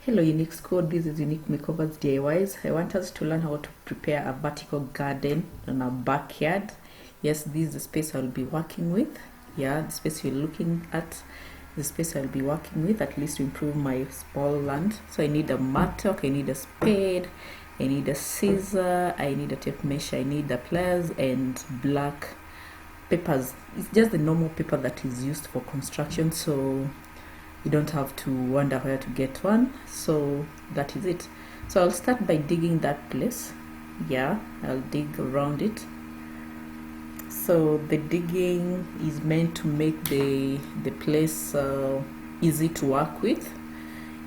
Hello Unique Squad, this is Unique Makeovers DIYs. I want us to learn how to prepare a vertical garden in our backyard. Yes, this is the space I'll be working with. Yeah, the space you're looking at, the space I'll be working with, at least to improve my small land. So I need a mattock, I need a spade, I need a scissor, I need a tape measure, I need the pliers and black papers. It's just the normal paper that is used for construction, so you don't have to wonder where to get one. So that is it. So I'll start by digging that place. Yeah, I'll dig around it. So the digging is meant to make the place easy to work with.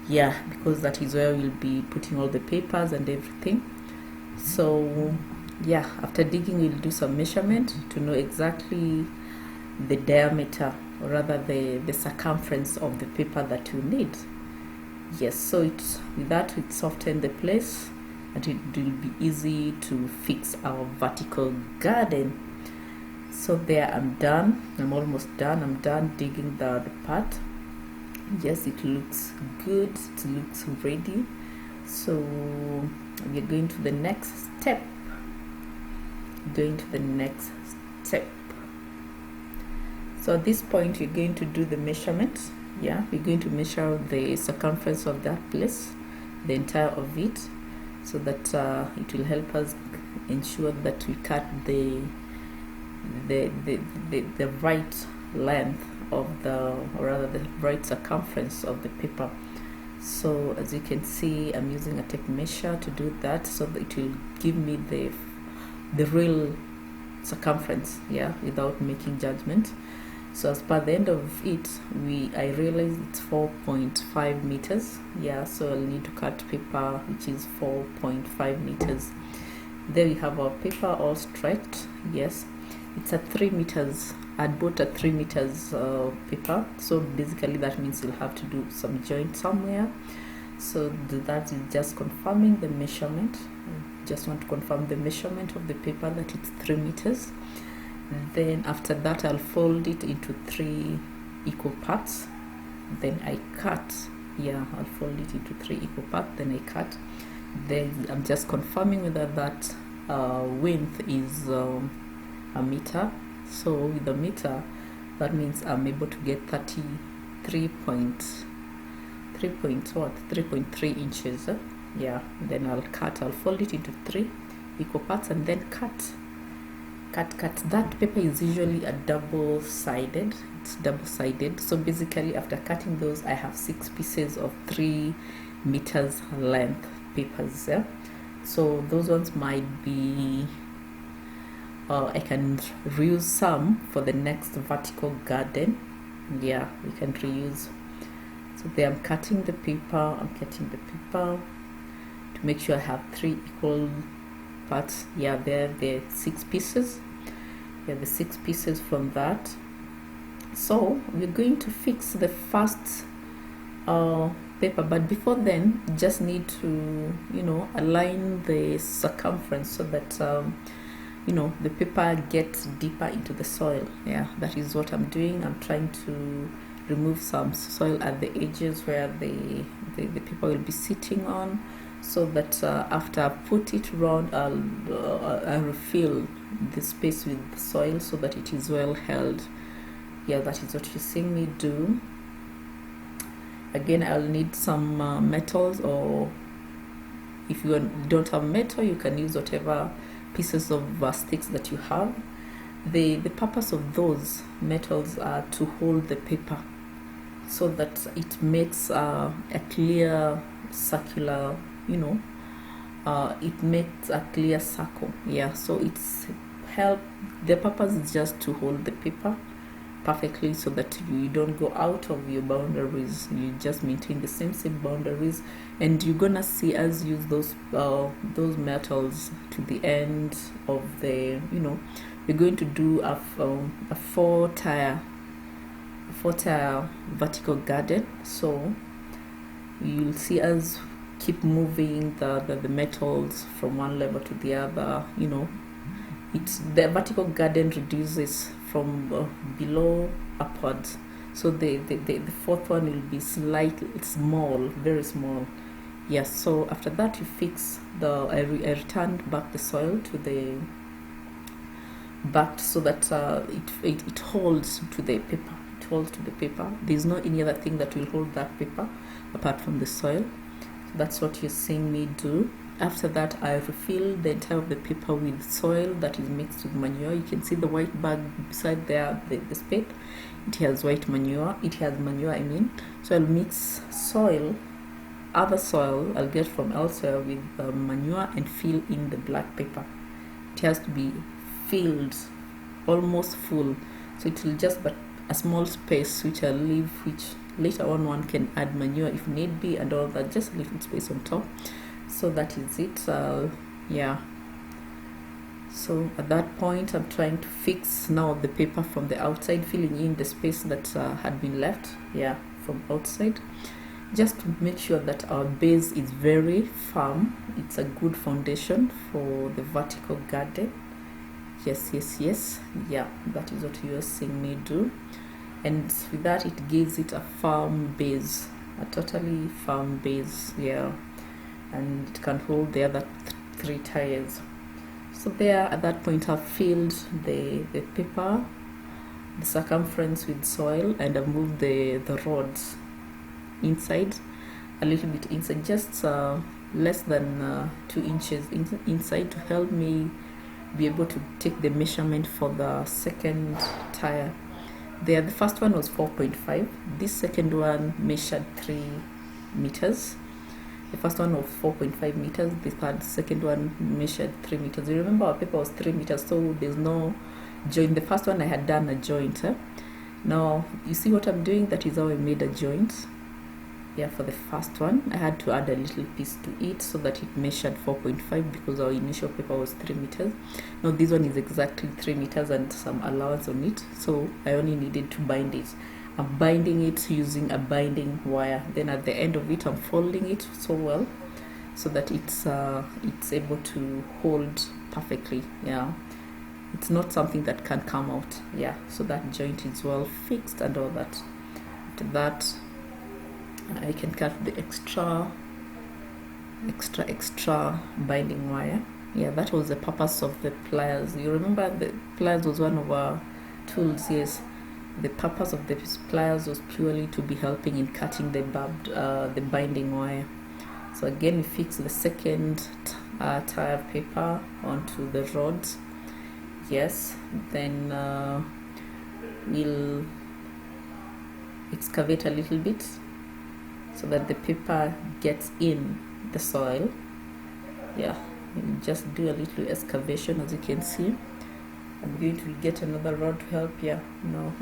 Yeah, because that is where we'll be putting all the papers and everything. So yeah, after digging we'll do some measurement to know exactly the diameter, or rather the circumference of the paper that you need. Yes, so with that it softens the place and it will be easy to fix our vertical garden. So there, I'm done. I'm almost done. I'm done digging the part. Yes, it looks good. It looks ready. So we're going to the next step. So at this point you're going to do the measurement. Yeah, we're going to measure the circumference of that place, the entire of it, so that it will help us ensure that we cut the right length of or rather the right circumference of the paper. So as you can see, I'm using a tape measure to do that, so that it will give me the real circumference, yeah, without making judgment. So as per the end of it, I realized it's 4.5 meters. Yeah, so I'll need to cut paper which is 4.5 meters. There we have our paper all stretched. Yes, it's a 3 meters. I bought a 3 meters paper, so basically that means you'll have to do some joint somewhere. So that is just confirming the measurement. Just want to confirm the measurement of the paper, that it's 3 meters. Then after that I'll fold it into 3 equal parts. Then I cut. Yeah, I'll fold it into 3 equal parts. Then I cut. Then I'm just confirming whether that width is a meter. So with a meter, that means I'm able to get 3.3 inches. Yeah, then I'll fold it into 3 equal parts and then cut. That paper is usually a double-sided. It's double-sided. So basically after cutting those, I have 6 pieces of 3 meters length papers. Yeah? So those ones might be I can reuse some for the next vertical garden. Yeah, we can reuse. So there I'm cutting the paper. To make sure I have 3 equal parts. Yeah, there the 6 pieces. Yeah, the 6 pieces from that. So we're going to fix the first paper, but before then just need to align the circumference so that the paper gets deeper into the soil. Yeah, that is what I'm doing. I'm trying to remove some soil at the edges where the paper will be sitting on, so that after I put it around, I'll refill the space with soil so that it is well held. Yeah, that is what you're seeing me do. Again, I'll need some metals, or if you don't have metal, you can use whatever pieces of sticks that you have. The purpose of those metals are to hold the paper so that it makes a clear circular, it makes a clear circle. Yeah, so the purpose is just to hold the paper perfectly so that you don't go out of your boundaries. You just maintain the same boundaries, and you're gonna see us use those metals to the end of the we're going to do a 4-tier vertical garden. So you'll see us keep moving the metals from one level to the other. The vertical garden reduces from below upwards. So the fourth one will be slightly small, very small. Yes, so after that you fix I returned back the soil to the back so that it holds to the paper. It holds to the paper. There's no any other thing that will hold that paper apart from the soil. So that's what you're seeing me do. After that, I refill the entire of the paper with soil that is mixed with manure. You can see the white bag beside there, the spade. It has white manure. It has manure, I mean. So I'll mix soil, other soil I'll get from elsewhere with manure and fill in the black paper. It has to be filled almost full. So it will just but a small space which I'll leave, which later on one can add manure if need be and all that, just a little space on top. So that is it. Yeah, so at that point I'm trying to fix now the paper from the outside, filling in the space that had been left, yeah, from outside, just to make sure that our base is very firm. It's a good foundation for the vertical garden. Yes, yeah, that is what you are seeing me do. And with that, it gives it a firm base, a totally firm base, yeah, and it can hold the other three tires. So there, at that point, I've filled the paper, the circumference with soil, and I've moved the rods inside, a little bit inside, just less than 2 inches inside, to help me be able to take the measurement for the second tire. There, the first one was 4.5. This second one measured 3 meters. The first one was 4.5 meters. The second one measured 3 meters. You remember our paper was 3 meters, so there's no joint. The first one I had done a joint. Now you see what I'm doing. That is how I made a joint. Yeah, for the first one I had to add a little piece to it so that it measured 4.5 because our initial paper was 3 meters. Now this one is exactly 3 meters and some allowance on it, so I only needed to bind it. I'm binding it using a binding wire. Then at the end of it, I'm folding it so well so that it's able to hold perfectly. Yeah, it's not something that can come out. Yeah, so that joint is well fixed and all that. After that, I can cut the extra binding wire. Yeah, that was the purpose of the pliers. You remember the pliers was one of our tools. Yes, the purpose of the pliers was purely to be helping in cutting the binding wire. So again, we fix the second tire paper onto the rods. Yes, then we'll excavate a little bit so that the paper gets in the soil. Yeah, we'll just do a little excavation. As you can see, I'm going to get another rod to help. Yeah, no,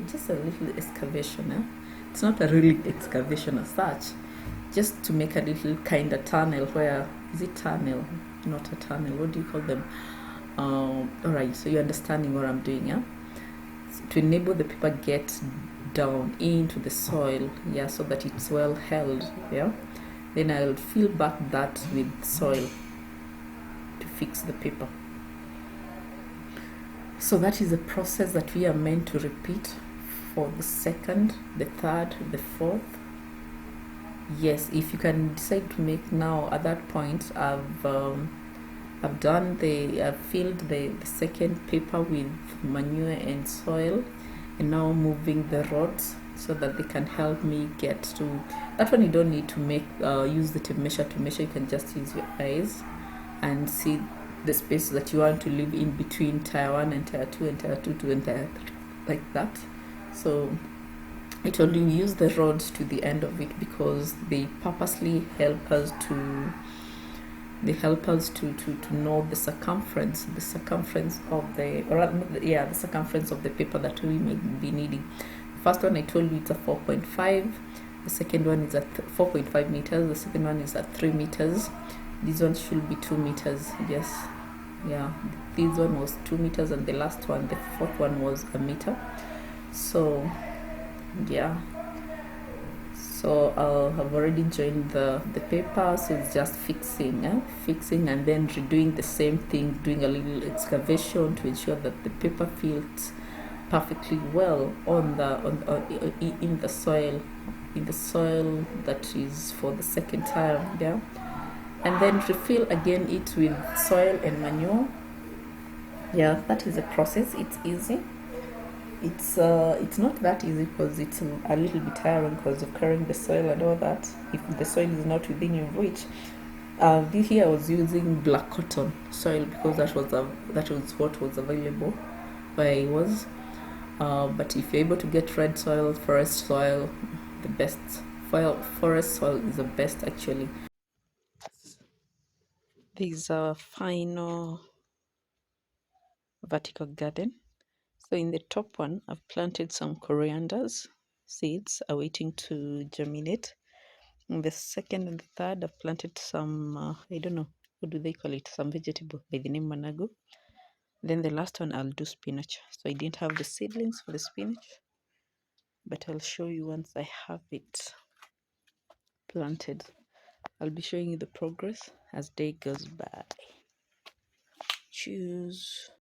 just a little excavation. It's not a really excavation as such, just to make a little kind of tunnel. Where is it? Tunnel, not a tunnel. What do you call them? All right, so you're understanding what I'm doing. Yeah, so to enable the paper get down into the soil, yeah, so that it's well held. Yeah, then I'll fill back that with soil to fix the paper. So that is a process that we are meant to repeat for the second, the third, the fourth. Yes, if you can decide to make now at that point, I've filled the second paper with manure and soil, and now moving the rods so that they can help me get to that one. You don't need to use the tape measure to measure. You can just use your eyes and see the space that you want to leave in between tire 1 and tire 2 and tire 2 to and tire 3, like that. So it only use the rods to the end of it because they purposely help us to know the circumference of the circumference of the paper that we may be needing. The first one I told you it's a 4.5. The second one is at 4.5 meters. The second one is at 3 meters. This one should be 2 meters. Yes, yeah, this one was 2 meters, and the last one, the fourth one, was a meter. So yeah, so I've already joined the paper, so it's just fixing and then redoing the same thing, doing a little excavation to ensure that the paper fits perfectly well in the soil. in the soil that is for the second time. Yeah, and then refill again it with soil and manure. Yeah, that is a process. It's easy. It's not that easy because it's a little bit tiring because of carrying the soil and all that. If the soil is not within your reach, this year I was using black cotton soil because that was what was available where I was. But if you're able to get red soil, forest soil, the best. Forest soil is the best actually. These are final vertical garden. So in the top one, I've planted some corianders seeds awaiting to germinate. In the second and the third, I've planted some, I don't know, what do they call it? Some vegetable by the name manago. Then the last one, I'll do spinach. So I didn't have the seedlings for the spinach, but I'll show you once I have it planted. I'll be showing you the progress as day goes by. Choose.